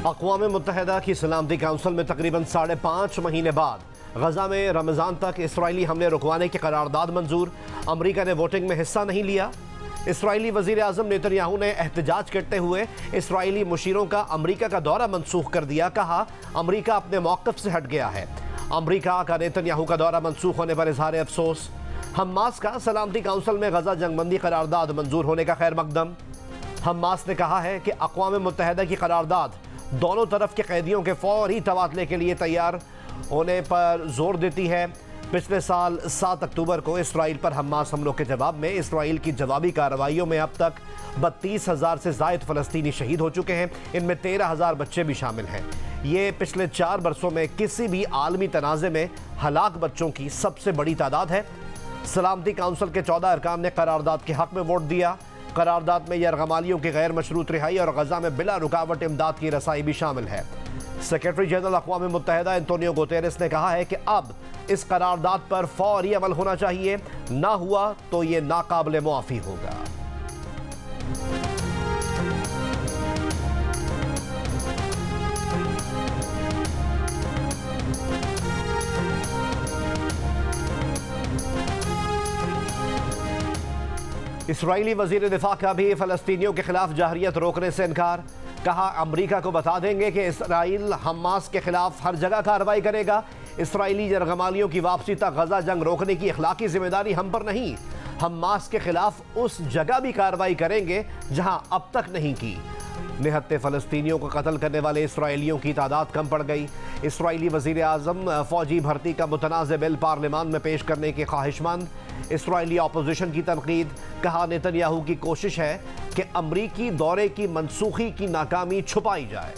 अक़वाम मुत्तहिदा की सलामती काउंसिल में तकरीबन 5.5 महीने बाद गजा में रमज़ान तक इसराइली हमले रुकवाने की करारदाद मंजूर। अमरीका ने वोटिंग में हिस्सा नहीं लिया। इसराइली वज़ीर आज़म नेतन्याहू ने एहतजाज करते हुए इसराइली मुशीरों का अमरीका का दौरा मनसूख कर दिया। कहा अमरीका अपने मौक़िफ़ से हट गया है। अमरीका का नेतन्याहू का दौरा मनसूख होने पर इज़हार अफसोस। हमास का सलामती काउंसिल में गजा जंगबंदी करारदाद मंजूर होने का खैर मकदम। हमास ने कहा है कि अक़वाम मुत्तहिदा की करारदाद दोनों तरफ के कैदियों के फौरी तबादले के लिए तैयार होने पर जोर देती है। पिछले साल 7 अक्टूबर को इसराइल पर हमास हमलों के जवाब में इसराइल की जवाबी कार्रवाइयों में अब तक 32,000 से ज़ायद फ़लस्तीनी शहीद हो चुके हैं। इनमें 13,000 बच्चे भी शामिल हैं। ये पिछले 4 बरसों में किसी भी आलमी तनाज़े में हलाक बच्चों की सबसे बड़ी तादाद है। सलामती काउंसिल के 14 अरकान ने करारदाद के हक़ में वोट दिया। करारदाद में यरगमालियों की गैर मशरूत रिहाई और गजा में बिला रुकावट इमदाद की रसाई भी शामिल है। सेक्रेटरी जनरल अक़वाम मुत्तहिदा एंटोनियो गुतेरेस ने कहा है कि अब इस करारदाद पर फौरी अमल होना चाहिए, ना हुआ तो ये नाकाबिले मुआफ़ी होगा। इसराइली वज़ीर दिफा का भी फ़लस्तीनियों के खिलाफ जहरियत रोकने से इनकार। कहा अमरीका को बता देंगे कि इसराइल हमास के खिलाफ हर जगह कार्रवाई करेगा। इसराइली यरगमालियों की वापसी तक गजा जंग रोकने की अखलाकी जिम्मेदारी हम पर नहीं। हमास के खिलाफ उस जगह भी कार्रवाई करेंगे जहां अब तक नहीं की। निहत्ते फ़लस्तीनियों को कत्ल करने वाले इसराइलियों की तादाद कम पड़ गई। इसराइली वज़ीर आज़म फ़ौजी भर्ती का मुतनाज़ बिल पार्लिमान में पेश करने के ख्वाहिशमंद। इसराइली अपोजिशन की तनकीद। कहा नेतन्याहू की कोशिश है कि अमरीकी दौरे की मनसूखी की नाकामी छुपाई जाए।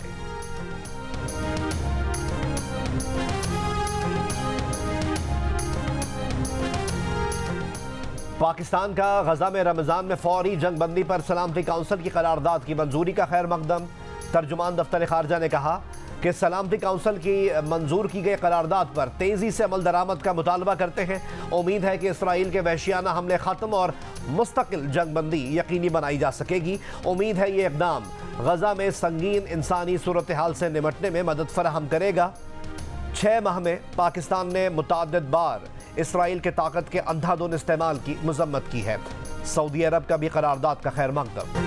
पाकिस्तान का गजा में रमज़ान में फौरी जंगबंदी पर सलामती काउंसिल की करारदाद की मंजूरी का खैर मकदम। तर्जुमान दफ्तर खारजा ने कहा कि सलामती काउंसिल की मंजूर की गई करारदाद पर तेज़ी से अमल दरामद का मुतालबा करते हैं। उम्मीद है कि इसराइल के वहशियाना हमले ख़त्म और मुस्तकिल जंगबंदी यकीनी बनाई जा सकेगी। उम्मीद है ये इक़दाम गजा में संगीन इंसानी सूरत हाल से निमटने में मदद फराहम करेगा। 6 माह में पाकिस्तान ने मुतअद्दिद बार इसराइल के ताकत के अंधाधुन इस्तेमाल की मजम्मत की है। सऊदी अरब का भी करारदाद का खैर मकदम।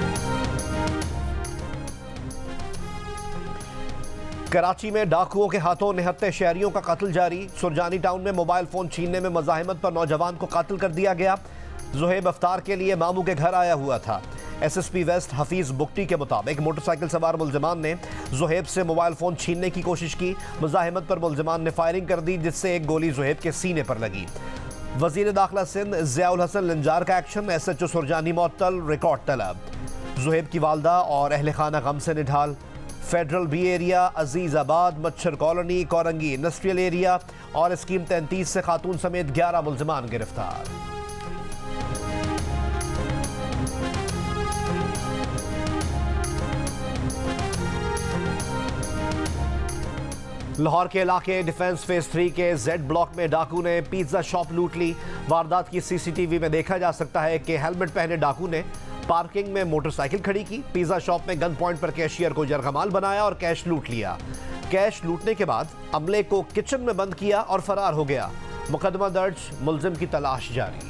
कराची में डाकुओं के हाथों निहत्ते शहरियों का कत्ल जारी। सुरजानी टाउन में मोबाइल फ़ोन छीनने में मज़ाहिमत पर नौजवान को कत्ल कर दिया गया। ज़ुहैब अफ्तार के लिए मामू के घर आया हुआ था। SSP वेस्ट हफीज़ बुक्टी के मुताबिक मोटरसाइकिल सवार मुलजमान ने ज़ुहैब से मोबाइल फ़ोन छीनने की कोशिश की। मज़ाहिमत पर मुलजमान ने फायरिंग कर दी, जिससे एक गोली ज़ुहैब के सीने पर लगी। वज़ीर दाखिला सिंध ज़ियाउल हसन लंजार का एक्शन। SHO सुरजानी मअतल, रिकॉर्ड तलब। ज़ुहैब की वालदा और अहल खाना गम से निढाल। फेडरल बी एरिया, अजीज़ाबाद, मच्छर कॉलोनी, कोरंगी इंडस्ट्रियल एरिया और स्कीम 33 से खातून समेत 11 मुलजमान गिरफ्तार। लाहौर के इलाके डिफेंस फेज 3 के जेड ब्लॉक में डाकू ने पिज्जा शॉप लूट ली। वारदात की CCTV में देखा जा सकता है कि हेलमेट पहने डाकू ने पार्किंग में मोटरसाइकिल खड़ी की। पिज्जा शॉप में गन पॉइंट पर कैशियर को यरगमाल बनाया और कैश लूट लिया। कैश लूटने के बाद अमले को किचन में बंद किया और फरार हो गया। मुकदमा दर्ज, मुलजिम की तलाश जारी।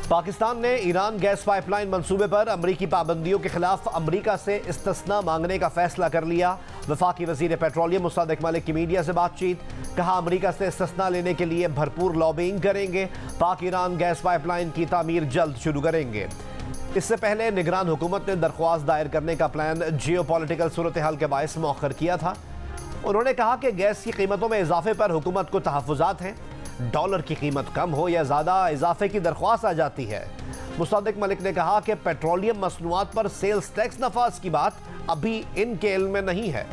पाकिस्तान ने ईरान गैस पाइपलाइन मंसूबे पर अमरीकी पाबंदियों के खिलाफ अमरीका से इस्तिस्ना मांगने का फैसला कर लिया। वफाकी वजीर पेट्रोलियम मुसादिक मलिक की मीडिया से बातचीत। कहा अमरीका से इस्तिस्ना लेने के लिए भरपूर लॉबिंग करेंगे। पाक ईरान गैस पाइपलाइन की तामीर जल्द शुरू करेंगे। इससे पहले निगरान हुकूमत ने दरख्वास्त दायर करने का प्लान जियोपॉलिटिकल सूरत हाल के बायस मौखर किया था। उन्होंने कहा कि गैस की कीमतों में इजाफे पर हुकूमत को तहफ़्फ़ुज़ात हैं। डॉलर की कीमत कम हो या ज़्यादा, इजाफे की दरख्वास्त आ जाती है। मुसादिक मलिक ने कहा कि पेट्रोलियम मसनूआत पर सेल्स टैक्स नफाज की बात अभी इनके इल्म में नहीं है।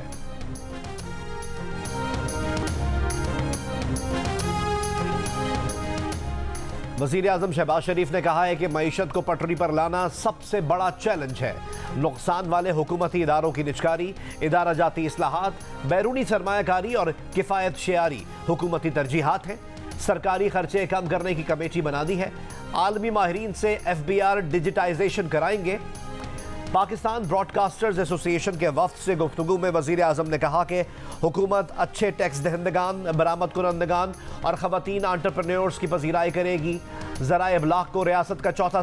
वज़ीर आज़म शहबाज शरीफ ने कहा है कि मईशत को पटरी पर लाना सबसे बड़ा चैलेंज है। नुकसान वाले हुकूमती इदारों की निजकारी, इदारा जाती इस्लाहात, बैरूनी सरमायाकारी और किफ़ायत शेयारी हुकूमती तरजीहात हैं। सरकारी खर्चे कम करने की कमेटी बना दी है। आलमी माहिरीन से FBR डिजिटाइजेशन कराएंगे। पाकिस्तान ब्रॉडकास्टर्स एसोसिएशन के वफ्द से गुफ्तगू में वज़ीर आज़म ने कहा कि हुकूमत अच्छे टैक्स दहंदगान, बरामद कुनंदगान और ख़वातीन एंटरप्रेन्योर्स की पजीराई करेगी। ज़राए इब्लाग को रियासत का चौथा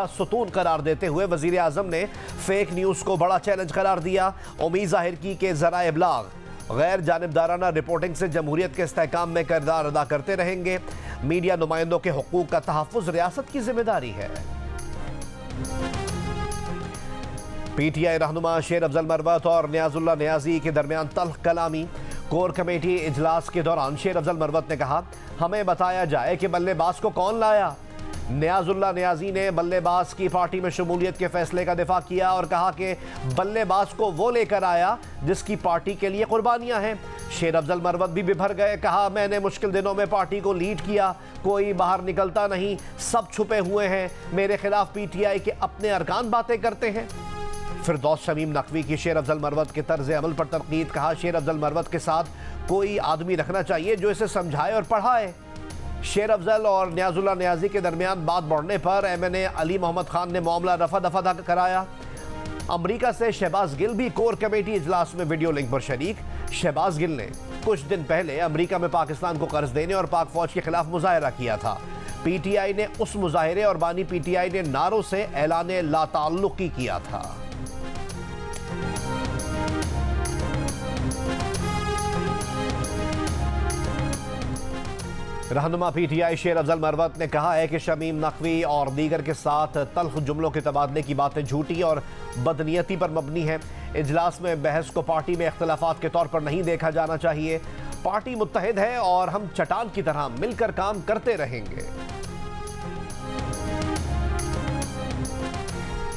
सुतून करार देते हुए वज़ीर आज़म ने फेक न्यूज़ को बड़ा चैलेंज करार दिया। उम्मीद जाहिर की कि ज़राए इब्लाग गैर जानिबदाराना रिपोर्टिंग से जमहूरियत के इस्तेहकाम में किरदार अदा करते रहेंगे। मीडिया नुमाइंदों के हुकूक का तहफ़्फ़ुज़ रियासत की जिम्मेदारी है। PTI रहनुमा शेर अफजल मरवत और नियाजुल्लाह नियाजी के दरमियान तल्ख कलामी। कोर कमेटी इजलास के दौरान शेर अफजल मरवत ने कहा, हमें बताया जाए कि बल्लेबाज को कौन लाया। नियाजुल्लाह नियाजी ने बल्लेबाज की पार्टी में शमूलियत के फैसले का दिफा किया और कहा कि बल्लेबाज को वो लेकर आया जिसकी पार्टी के लिए कुर्बानियां हैं। शेर अफजल मरवत भी बिभर गए। कहा, मैंने मुश्किल दिनों में पार्टी को लीड किया, कोई बाहर निकलता नहीं, सब छुपे हुए हैं। मेरे खिलाफ PTI के अपने अरकान बातें करते हैं। फिरदौस शमीम नकवी की शेर अफजल मरवत के तर्ज अमल पर तनकीद। कहा, शेर अफजल मरवत के साथ कोई आदमी रखना चाहिए जो इसे समझाए और पढ़ाए। शेर अफजल और नियाजुल्लाह नियाजी के दरमियान बात बढ़ने पर MNA अली मोहम्मद खान ने मामला रफा दफा कराया। अमरीका से शहबाज गिल भी कोर कमेटी इजलास में वीडियो लिंक पर शरीक। शहबाज गिल ने कुछ दिन पहले अमरीका में पाकिस्तान को कर्ज देने और पाक फौज के खिलाफ मुजाहरा किया था। PTI ने उस मुजाहरे और बानी PTI ने नारों से ऐलान लाताल्लुकी किया था। रहनुमा PTI शेर अफजल मरवत ने कहा है कि शमीम नकवी और दीगर के साथ तल्ख जुमलों के तबादले की बातें झूठी और बदनीयती पर मबनी है। इजलास में बहस को पार्टी में इख्तलाफात के तौर पर नहीं देखा जाना चाहिए। पार्टी मुत्तहिद है और हम चट्टान की तरह मिलकर काम करते रहेंगे।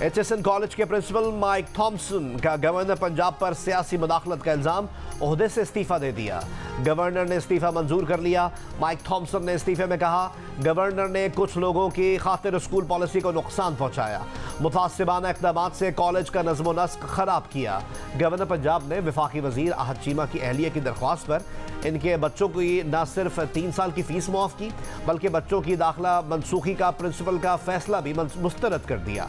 HSN कॉलेज के प्रिंसिपल माइक थॉम्सन का गवर्नर पंजाब पर सियासी मुदाखलत का इल्जाम, ओहदे से इस्तीफा दे दिया। गवर्नर ने इस्तीफा मंजूर कर लिया। माइक थॉम्सन ने इस्तीफे में कहा, गवर्नर ने कुछ लोगों की खातिर स्कूल पॉलिसी को नुकसान पहुंचाया, मुतासिबाना इक़दाम से कॉलेज का नज़्म नस्क खराब किया। गवर्नर पंजाब ने वफाकी वजीर आहद चीमा की अहलिया की दरख्वास्त पर इनके बच्चों की न सिर्फ 3 साल की फीस मुआफ़ की बल्कि बच्चों की दाखिला मनसूखी का प्रिंसिपल का फैसला भी मुस्तरद कर दिया।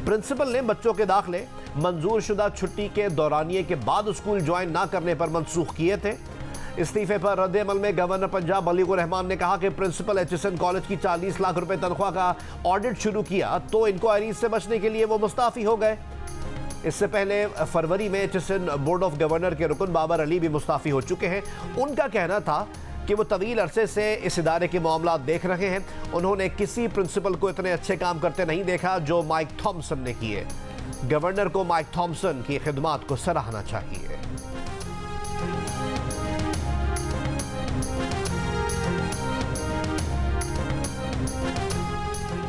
प्रिंसिपल ने बच्चों के दाखिले मंजूर शुदा छुट्टी के दौरानिए के बाद स्कूल ज्वाइन ना करने पर मनसूख किए थे। इस्तीफे पर रद्द अमल में गवर्नर पंजाब अलीकुर रहमान ने कहा कि प्रिंसिपल HSN कॉलेज की 40 लाख रुपए तनख्वाह का ऑडिट शुरू किया तो इंक्वायरी से बचने के लिए वो मुस्ताफी हो गए। इससे पहले फरवरी में HSN बोर्ड ऑफ गवर्नर के रुकन बाबर अली भी मुस्ताफी हो चुके हैं। उनका कहना था कि वो तवील अरसे से इस इदारे के मामला देख रहे हैं। उन्होंने किसी प्रिंसिपल को इतने अच्छे काम करते नहीं देखा जो माइक थॉम्सन ने किए। गवर्नर को माइक थॉम्सन की खिदमात को सराहना चाहिए।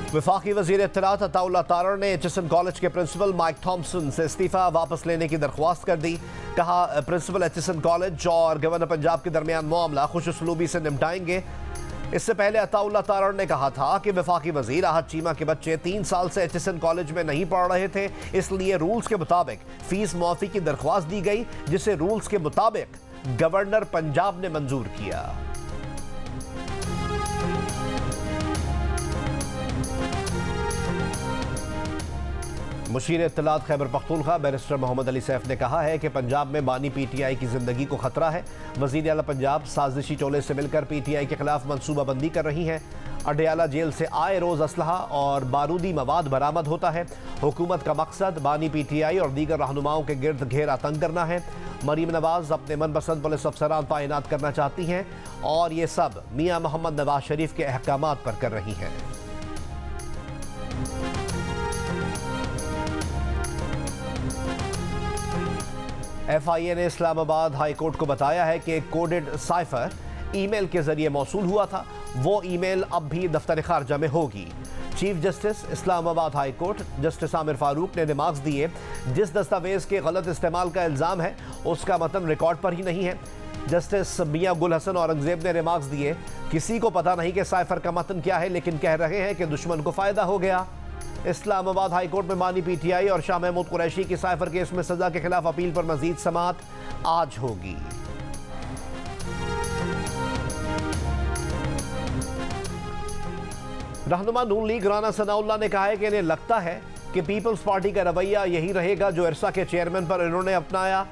वफाकी वज़ीर इत्तलात अताउल्लाह तारड़ ने HSN कॉलेज के प्रिंसिपल माइक थॉम्सन से इस्तीफा वापस लेने की दरख्वास्त कर दी। कहा, प्रिंसिपल HSN कॉलेज और गवर्नर पंजाब के दरमियान मामला खुशउस्लूबी से निपटाएंगे। इससे पहले अताउल्लाह तारड़ ने कहा था कि वफाकी वज़ीर आहद चीमा के बच्चे 3 साल से HSN कॉलेज में नहीं पढ़ रहे थे, इसलिए रूल्स के मुताबिक फीस मुआफ़ी की दरख्वास्त दी गई, जिसे रूल्स के मुताबिक गवर्नर पंजाब ने मंजूर किया। मुशीर इत्तलात खैबर पख्तूनख्वा बैरिस्टर मोहम्मद अली सैफ ने कहा है कि पंजाब में बानी PTI की जिंदगी को खतरा है। वज़ीर आला पंजाब साजिशी टोले से मिलकर PTI के खिलाफ मनसूबाबंदी कर रही हैं। अडयाला जेल से आए रोज़ असलहा और बारूदी मवाद बरामद होता है। हुकूमत का मकसद बानी PTI और दीगर रहनुमाओं के गिर्द घेरा तंग करना है। मरीम नवाज अपने मनपसंद पुलिस अफसरान तैनात करना चाहती हैं और ये सब मियाँ मोहम्मद नवाज शरीफ के अहकामात पर कर रही हैं। FIA ने इस्लामाबाद हाई कोर्ट को बताया है कि कोडेड साइफर ईमेल के जरिए मौसूल हुआ था। वो ईमेल अब भी दफ्तर खारजा में होगी। Chief justice Islamabad high court justice Aamir Farooq ने रिमार्क्स दिए, जिस दस्तावेज़ के गलत इस्तेमाल का इल्ज़ाम है उसका मतन रिकॉर्ड पर ही नहीं है। जस्टिस मियां गुल हसन औरंगजेब ने रिमार्क्स दिए, किसी को पता नहीं कि साइफर का मतन क्या है, लेकिन कह रहे हैं कि दुश्मन को फ़ायदा हो गया। इस्लामाबाद हाई कोर्ट में बानी PTI और शाह महमूद कुरैशी की साइफर केस में सजा के खिलाफ अपील पर मजीद समाअत आज होगी। रहनुमा नून लीग राना सनाउल्लाह ने कहा है कि इन्हें लगता है कि पीपल्स पार्टी का रवैया यही रहेगा जो इरसा के चेयरमैन पर इन्होंने अपनाया।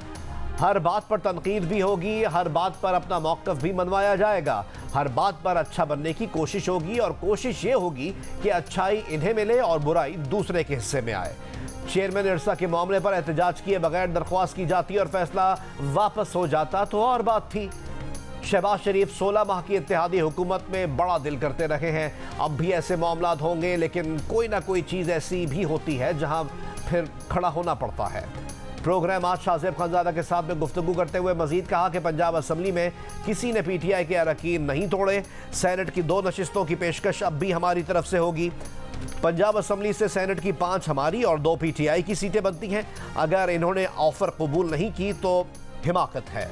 हर बात पर तनकीद भी होगी, हर बात पर अपना मौक़िफ़ भी मनवाया जाएगा, हर बात पर अच्छा बनने की कोशिश होगी और कोशिश ये होगी कि अच्छाई इन्हें मिले और बुराई दूसरे के हिस्से में आए। चेयरमैन इरसा के मामले पर एहतजाज किए बगैर दरख्वास्त की जाती और फैसला वापस हो जाता तो और बात थी। शहबाज शरीफ 16 माह की इत्तेहादी हुकूमत में बड़ा दिल करते रहे हैं। अब भी ऐसे मामलात होंगे, लेकिन कोई ना कोई चीज़ ऐसी भी होती है जहां फिर खड़ा होना पड़ता है। प्रोग्राम आज शाहजेब खानजादा के साथ में गुफ्तगू करते हुए मजीद कहा कि पंजाब असम्बली में किसी ने PTI के अरकान नहीं तोड़े। सेनेट की 2 नशिस्तों की पेशकश अब भी हमारी तरफ से होगी। पंजाब असम्बली से सेनेट की 5 हमारी और 2 PTI की सीटें बनती हैं। अगर इन्होंने ऑफर कबूल नहीं की तो हिमाकत है।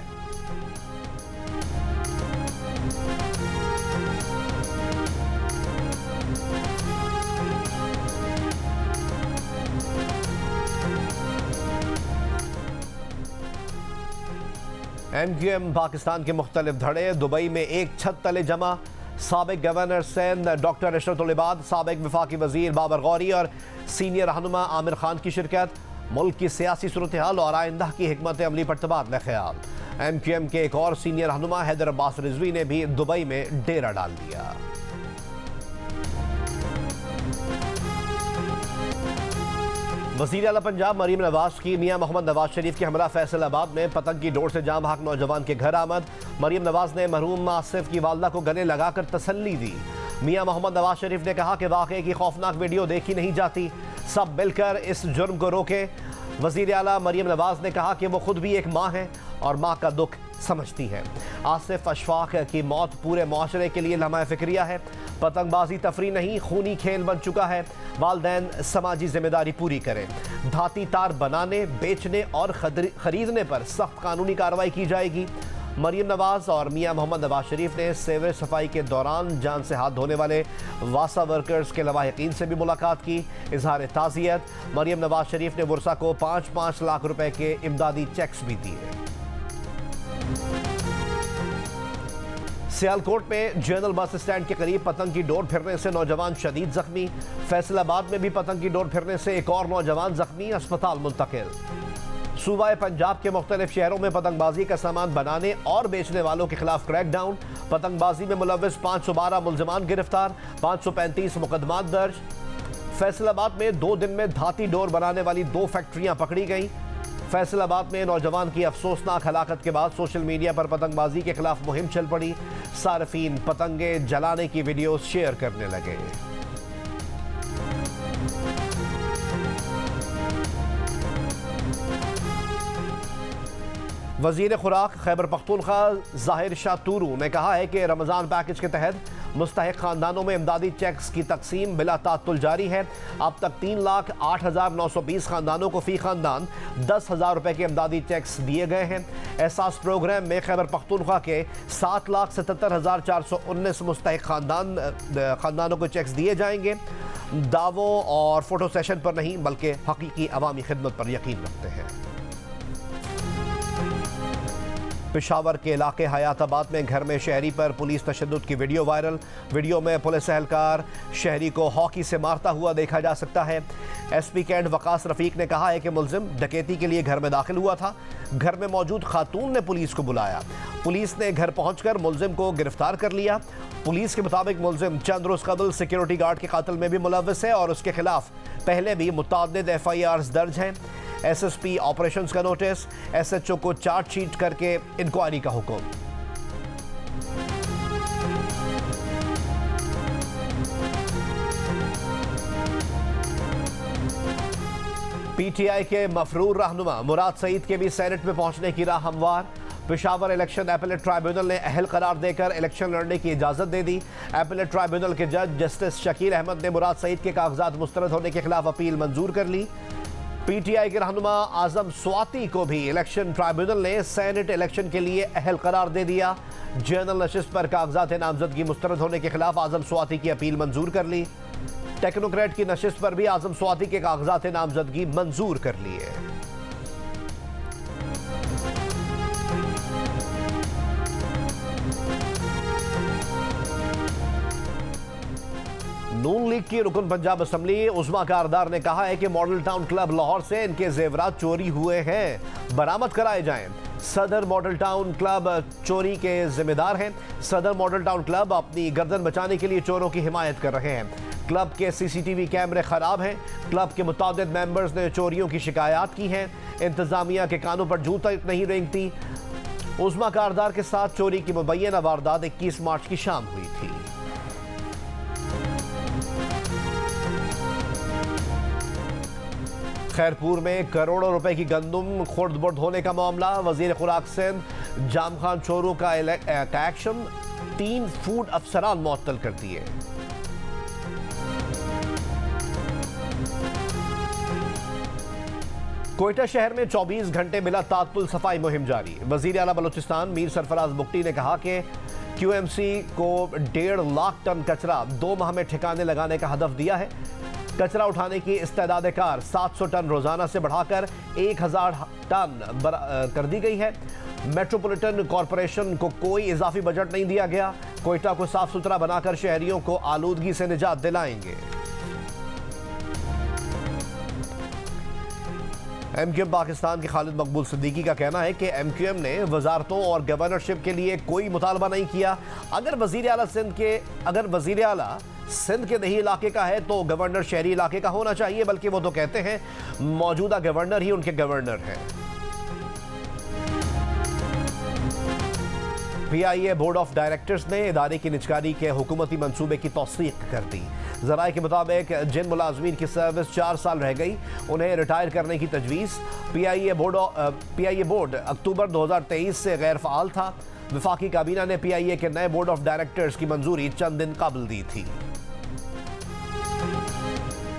MQM पाकिस्तान के मुख्तलिफ धड़े दुबई में एक छत तले जमा। साबिक गवर्नर सिंध डॉक्टर इशरत उल इबाद, साबिक वफाकी वजीर बाबर गौरी और सीनियर रहनुमा आमिर खान की शिरकत। मुल्क की सियासी सूरत हाल और आइंदा की हिकमत अमली पर तबादला ख्याल। MQM के एक और सीनियर रहनुमा हैदर अब्बास रिजवी ने भी दुबई में डेरा डाल दिया। वज़ीर आला पंजाब मरीम नवाज की मियां मोहम्मद नवाज शरीफ के हमरा फैसलाबाद में पतंग की डोर से जाम हक नौजवान के घर आमद। मरीम नवाज ने मरहूम आसिफ की वालदा को गले लगाकर तसल्ली दी। मियां मोहम्मद नवाज शरीफ ने कहा कि वाक़े की खौफनाक वीडियो देखी नहीं जाती, सब मिलकर इस जुर्म को रोके। वज़ीर आला मरीम नवाज ने कहा कि वो खुद भी एक माँ है और माँ का दुख समझती है। आसिफ अशफाक की मौत पूरे माशरे के लिए लम्हा फिक्रिया है। पतंगबाजी तफरी नहीं, खूनी खेल बन चुका है। वालदैन समाजी जिम्मेदारी पूरी करें। धाती तार बनाने, बेचने और खरीदने पर सख्त कानूनी कार्रवाई की जाएगी। मरीम नवाज और मियां मोहम्मद नवाज शरीफ ने सीवरेज सफाई के दौरान जान से हाथ धोने वाले वासा वर्कर्स के लवाहिकीन से भी मुलाकात की। इजहार ताज़ियत। मरीम नवाज शरीफ ने वर्षा को 5-5 लाख रुपए के इमदादी चेक्स भी दिए। सियालकोट में जनरल बस स्टैंड के करीब पतंग की डोर फिरने से नौजवान शदीद जख्मी। फैसलाबाद में भी पतंग की डोर फिरने से एक और नौजवान जख्मी, अस्पताल मुंतकिल। सूबाए पंजाब के मुख्तलिफ शहरों में पतंगबाजी का सामान बनाने और बेचने वालों के खिलाफ क्रैकडाउन। पतंगबाजी में मुलव्विस 512 मुल्जिमान गिरफ्तार, 535 मुकदमात दर्ज। फैसलाबाद में 2 दिन में धाती डोर बनाने वाली 2 फैक्ट्रियां पकड़ी गईं। फैसलाबाद में नौजवान की अफसोसनाक हलाकत के बाद सोशल मीडिया पर पतंगबाजी के खिलाफ मुहिम चल पड़ी। सार्फिन पतंगे जलाने की वीडियो शेयर करने लगे। वजीर खुराक खैबर पख्तूनख्वा जाहिर शाह तूरू ने कहा है कि रमज़ान पैकेज के तहत मुस्तहिक खानदानों में इमदादी चेक्स की तकसीम बिला तातुल जारी है। अब तक 3,08,920 खानदानों को फी खानदान 10,000 रुपए के इमदादी चेक्स दिए गए हैं। एहसास प्रोग्राम में खैबर पख्तूनख्वा के 7,77,419 मुस्तहिक खानदानों को चेक्स दिए जाएंगे। दावों और फोटो सेशन पर नहीं बल्कि हकीकी अवामी खिदमत पर यकीन रखते हैं। पेशावर के इलाके हयाताबाद में घर में शहरी पर पुलिस तशद्दुद की वीडियो वायरल। वीडियो में पुलिस एहलकार शहरी को हॉकी से मारता हुआ देखा जा सकता है। SP कैंट वकास रफीक ने कहा है कि मुलजिम डकैती के लिए घर में दाखिल हुआ था। घर में मौजूद खातून ने पुलिस को बुलाया। पुलिस ने घर पहुंचकर मुलजिम को गिरफ्तार कर लिया। पुलिस के मुताबिक मुलजिम चंद रोज कबल सिक्योरिटी गार्ड के कातिल में भी मुलव्विस है और उसके खिलाफ पहले भी मुतअद्दिद FIRs दर्ज हैं। SSP ऑपरेशंस का नोटिस, SHO को चार्जशीट करके इंक्वायरी का हुक्म। PTI के मफरूर रहनुमा मुराद सईद के भी सेनेट में पहुंचने की राह हमवार। पेशावर इलेक्शन एपेलेट ट्राइब्यूनल ने अहल करार देकर इलेक्शन लड़ने की इजाज़त दे दी। एपेलेट ट्राइब्यूनल के जज जस्टिस शकील अहमद ने मुराद सईद के कागजात मुस्तरद होने के खिलाफ अपील मंजूर कर ली। PTI के रहनुमा आजम स्वाति को भी इलेक्शन ट्राइब्यूनल ने सेनेट इलेक्शन के लिए अहल करार दे दिया। जनरल नशिस्त पर कागजात नामजदगी मुस्तरद होने के खिलाफ आजम स्वाति की अपील मंजूर कर ली। टेक्नोक्रेट की नशिस्त पर भी आजम स्वाति के कागजात नामजदगी मंजूर कर लिए। नून लीग की रुकन पंजाब असम्बली उस्मा कारदार ने कहा है कि मॉडल टाउन क्लब लाहौर से इनके जेवरात चोरी हुए हैं, बरामद कराए जाएं। सदर मॉडल टाउन क्लब चोरी के जिम्मेदार हैं। सदर मॉडल टाउन क्लब अपनी गर्दन बचाने के लिए चोरों की हिमायत कर रहे हैं। क्लब के सीसीटीवी कैमरे खराब हैं। क्लब के मुताबिक मेंबर्स ने चोरियों की शिकायत की हैं। इंतजामिया के कानों पर जूं तक नहीं रेंगती। उस्मा कारदार के साथ चोरी की मुबैना वारदात 21 मार्च की शाम हुई थी। खैरपुर में करोड़ों रुपए की गंदुम खुर्द-बुर्द होने का मामला। वजीर खुराक सिंध जाम खान चोरों का एक्शन, 3 फूड अफसरान मुअत्तल कर दिए। कोयटा शहर में 24 घंटे मिला तात्पुल सफाई मुहिम जारी। वजीर आला बलूचिस्तान मीर सरफराज बुगटी ने कहा कि QMC को 1.5 लाख टन कचरा 2 माह में ठिकाने लगाने का हदफ दिया है। कचरा उठाने की इस्तेदाद कार 700 टन रोजाना से बढ़ाकर 1000 टन कर दी गई है। मेट्रोपॉलिटन कॉरपोरेशन को कोई इजाफी बजट नहीं दिया गया। कोयटा को साफ सुथरा बनाकर शहरियों को आलूदगी से निजात दिलाएंगे। MQM पाकिस्तान के खालिद मकबूल सिद्दीकी का कहना है कि MQM ने वजारतों और गवर्नरशिप के लिए कोई मुतालबा नहीं किया। अगर वजीर आला सिंध के दही इलाके का है तो गवर्नर शहरी इलाके का होना चाहिए, बल्कि वो तो कहते हैं मौजूदा गवर्नर ही उनके गवर्नर हैं। PIA बोर्ड ऑफ डायरेक्टर्स ने इदारे की निजकारी के हुकूमती मंसूबे की तौसीक कर दी। ज़राए के मुताबिक जिन मुलाजमीन की सर्विस 4 साल रह गई उन्हें रिटायर करने की तजवीज़। PIA बोर्ड अक्टूबर 2023 से गैर फ़ाल था। वफाकी काबीना ने PIA के नए बोर्ड ऑफ डायरेक्टर्स की मंजूरी चंद दिन कबल दी थी।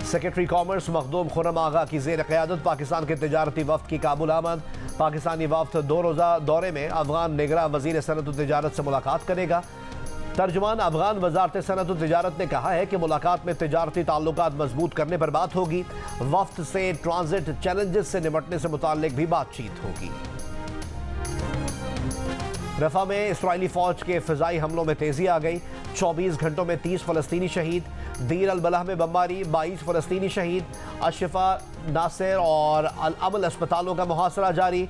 सेक्रेटरी कॉमर्स मखदूम खुर्रम आगा की ज़ेर क़यादत पाकिस्तान के तिजारती वफ़द की काबुल आमद। पाकिस्तानी वफ़द 2 रोज़ा दौरे में अफगान निगरां वज़ीर सनअत व तिजारत से मुलाकात करेगा। तर्जुमान अफगान वज़ारत सनअत व तिजारत ने कहा है कि मुलाकात में तिजारती ताल्लुकात मजबूत करने पर बात होगी। वफ़द से ट्रांजिट चैलेंजेस से निपटने से मुताल्लिक भी बातचीत होगी। रफा में इस्राइली फौज के फ़िज़ाई हमलों में तेज़ी आ गई। 24 घंटों में 30 फ़लस्तीनी शहीद। दीर अल बलाह में बमबारी, 22 फ़लस्तीनी शहीद। अशफा, नासिर और अल अमल अस्पतालों का मुहासरा जारी।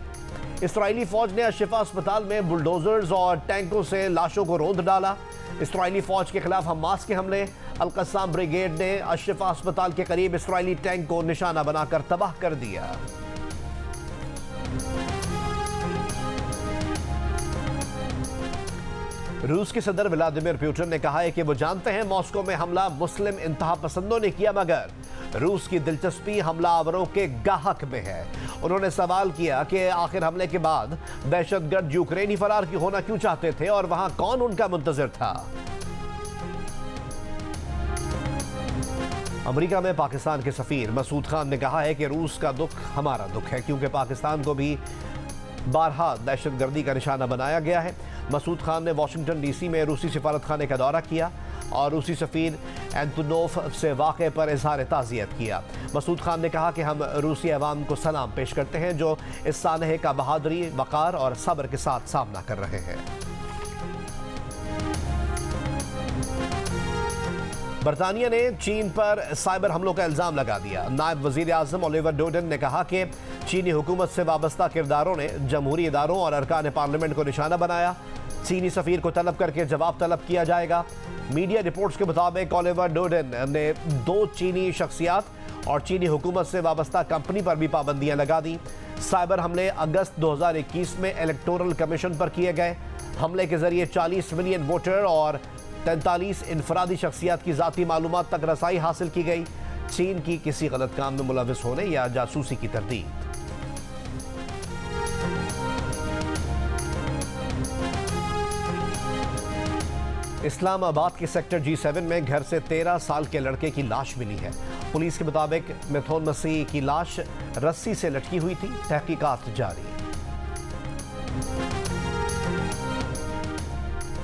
इस्राइली फौज ने अशफा अस्पताल में बुलडोजर्स और टैंकों से लाशों को रौंद डाला। इस्राइली फौज के खिलाफ हमास के हमले। अल कस्साम ब्रिगेड ने अशफा अस्पताल के करीब इस्राइली टैंक को निशाना बनाकर तबाह कर दिया। रूस के सदर व्लादिमीर पुतिन ने कहा है कि वो जानते हैं मॉस्को में हमला मुस्लिम इंतहा पसंदों ने किया, मगर रूस की दिलचस्पी हमलावरों के गाहक में है। उन्होंने सवाल किया कि आखिर हमले के बाद दहशतगर्द यूक्रेनी फरार क्यों होना क्यों चाहते थे और वहां कौन उनका मुंतजर था। अमेरिका में पाकिस्तान के सफीर मसूद खान ने कहा है कि रूस का दुख हमारा दुख है, क्योंकि पाकिस्तान को भी बारहा दहशतगर्दी का निशाना बनाया गया है। मसूद खान ने वाशिंगटन DC में रूसी सिफारत खाने का दौरा किया और रूसी सफीर एंटोनोफ से वाक़े पर इजहार ताज़ियत किया। मसूद खान ने कहा कि हम रूसी अवाम को सलाम पेश करते हैं जो इस सानहे का बहादुरी, वक़ार और सब्र के साथ सामना कर रहे हैं। बरतानिया ने चीन पर साइबर हमलों का इल्ज़ाम लगा दिया। नायब वज़ीर आज़म ओलिवर डोडन ने कहा कि चीनी हुकूमत से वाबस्ता किरदारों ने जमहूरी इदारों और अरकान पार्लियामेंट को निशाना बनाया। चीनी सफ़ीर को तलब करके जवाब तलब किया जाएगा। मीडिया रिपोर्ट्स के मुताबिक ओलिवर डोडन ने 2 चीनी शख्सियात और चीनी हुकूमत से वाबस्ता कंपनी पर भी पाबंदियां लगा दी। साइबर हमले अगस्त 2021 में इलेक्टोरल कमीशन पर किए गए। हमले के जरिए 40 मिलियन वोटर और 43 इनफरादी शख्सियात की ज़ाती मालूमात तक रसाई हासिल की गई। चीन की किसी गलत काम में मुलविस होने या जासूसी की तरदीद। इस्लामाबाद के सेक्टर G7 में घर से 13 साल के लड़के की लाश मिली है। पुलिस के मुताबिक मिथुन मसीह की लाश रस्सी से लटकी हुई थी। तहकीकात जारी।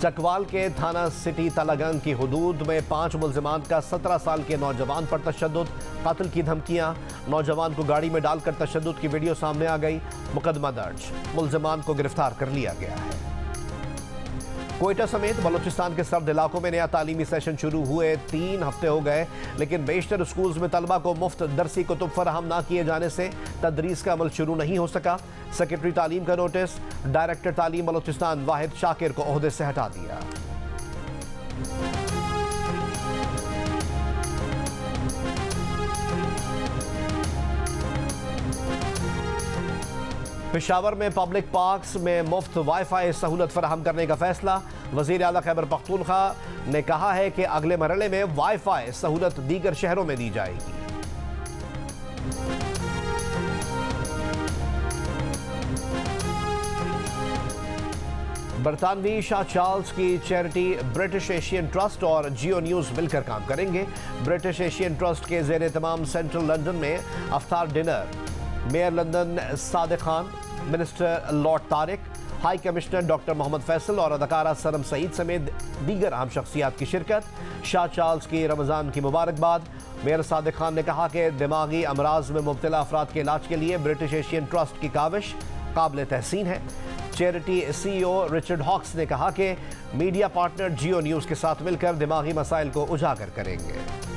चकवाल के थाना सिटी तलागंग की हुदूद में 5 मुल्जिमान का 17 साल के नौजवान पर तशद्दुद, कत्ल की धमकियां। नौजवान को गाड़ी में डालकर तशद्दुद की वीडियो सामने आ गई। मुकदमा दर्ज, मुल्जिमान को गिरफ्तार कर लिया गया है। कोयटा समेत बलूचिस्तान के सर्द इलाकों में नया तालीमी सेशन शुरू हुए 3 हफ्ते हो गए, लेकिन बेशतर स्कूल्स में तलबा को मुफ्त दरसी कुतुब फराहम ना किए जाने से तदरीस का अमल शुरू नहीं हो सका। सेक्रेटरी तालीम का नोटिस, डायरेक्टर तालीम बलूचिस्तान वाहिद शाकिर को ओहदे से हटा दिया। पेशावर में पब्लिक पार्क्स में मुफ्त वाईफाई सहूलत फराहम करने का फैसला। वज़ीर आला खैबर पख्तूनख्वा ने कहा है कि अगले मरहले में वाईफाई सहूलत दीगर शहरों में दी जाएगी। बरतानवी शाह चार्ल्स की चैरिटी ब्रिटिश एशियन ट्रस्ट और जियो न्यूज़ मिलकर काम करेंगे। ब्रिटिश एशियन ट्रस्ट के ज़ेर तमाम सेंट्रल लंदन में अफ्तार dinner, mayor London Sadiq Khan, minister lord Tariq, high commissioner doctor Mohammad Faisal और अदाकारा सनम सईद समेत दीगर अहम शख्सियात की शिरकत। शाह चार्ल्स की रमज़ान की मुबारकबाद। मेयर सादिक खान ने कहा कि दिमागी अमराज में मुब्तला अफराद के इलाज के लिए ब्रिटिश एशियन ट्रस्ट की काविश काबिल तहसीन है। चैरिटी CEO रिचर्ड हॉक्स ने कहा कि मीडिया पार्टनर जियो न्यूज़ के साथ मिलकर दिमागी मसाइल को उजागर करेंगे।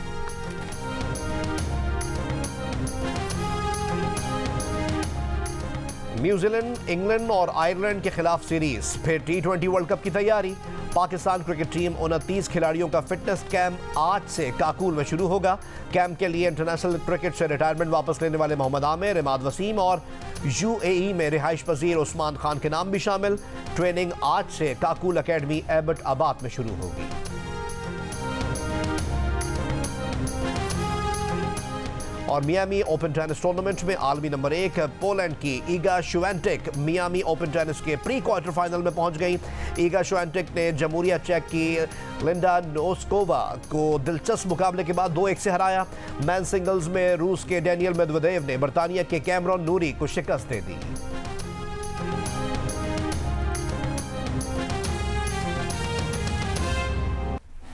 न्यूजीलैंड, इंग्लैंड और आयरलैंड के खिलाफ सीरीज, फिर T20 वर्ल्ड कप की तैयारी। पाकिस्तान क्रिकेट टीम 29 खिलाड़ियों का फिटनेस कैंप आज से काकुल में शुरू होगा। कैंप के लिए इंटरनेशनल क्रिकेट से रिटायरमेंट वापस लेने वाले मोहम्मद आमिर, इमाद वसीम और UAE में रिहाइश पजीर उस्मान खान के नाम भी शामिल। ट्रेनिंग आज से काकुल अकेडमी एबट आबाद में शुरू होगी। और मियामी ओपन टेनिस टूर्नामेंट में आलमी नंबर 1 पोलैंड की ईगा श्विएंटेक मियामी ओपन टेनिस के प्री क्वार्टर फाइनल में पहुंच गई। ईगा श्विएंटेक ने जमहूरिया चेक की लिंडा नोस्कोवा को दिलचस्प मुकाबले के बाद 2-1 से हराया। मैन सिंगल्स में रूस के डेनियल मेदवेदेव ने बरतानिया के कैमरॉन नूरी को शिकस्त दे दी।